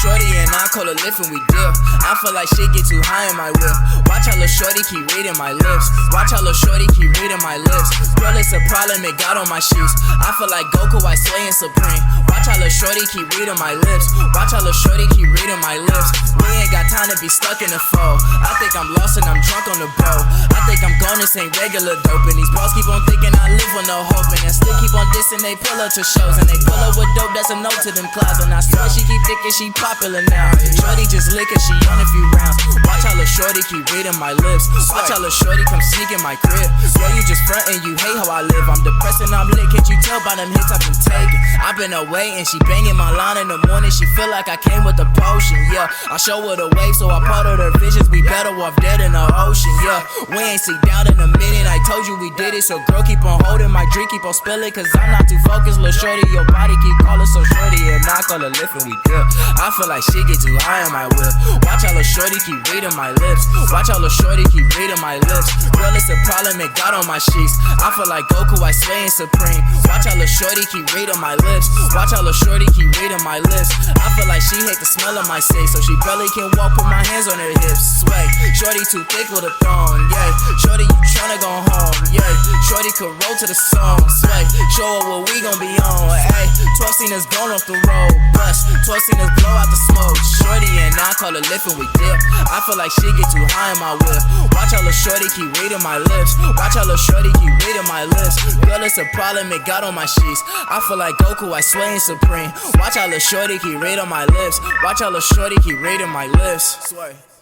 shorty and I call her lift and we dip. I feel like shit get too high in my whip. Watch how little shorty keep reading my lips. Watch how little shorty keep reading my lips. Girl, it's a problem, it got on my sheets. I feel like Goku, I slaying supreme. Watch how little shorty keep reading my lips. Watch how little shorty keep reading my lips. We ain't got time to be stuck in the foe. I think I'm lost and I'm drunk on the boat. I think I'm gone, this ain't regular dope. And these bros keep on thinking I live with no hope. And still keep on dissing, they pull up to shows. And they pull up with dope, that's a note to them clouds. And I swear she keep thinking she popular now. Shorty just lickin', she on a few rounds. Watch how little shorty keep reading my lips. Watch how little shorty come sneak in my crib. Yo, you just frontin', you hate how I live. I'm depressed and I'm lit, can't you tell by them hits I've been taking? I've been away and she banging my line in the morning. She feel like I came with a potion, yeah. I show her the wave, so I part of her visions. We better off dead in the ocean, yeah. We ain't see down in a minute, I told you we did it. So girl, keep on holding my drink, keep on spilling. Cause I'm not too focused, little shorty. Your body keep calling so shorty, and I call her lift and we dip. I feel like shit get too high in my whip. Watch how little shorty keep reading my lips. Watch how little shorty keep reading my lips. Girl, it's a problem, it got on my sheets. I feel like Goku, I slaying supreme. Watch how little shorty keep reading my lips. Watch how little shorty keep reading my lips. I feel like she hate the smell of my say, so she barely can walk with my hands on her hips. Sway, shorty too thick with a thong, yeah. Shorty, you tryna go home, yeah. Shorty could roll to the song, sway. Show her what we gon' be on, ayy. 12 seeners gone off the road, bust. 12 seeners blow out the smoke. Shorty and I call her lift and we dip. I feel like she get too high in my whip. Watch how little shorty keep reading my lips. Watch how little shorty keep reading my lips. Girl, it's a problem, it got on my sheets. I feel like Goku, I slaying supreme. Watch how little shorty keep reading my lips. Watch how little shorty keep reading my lips. Swear.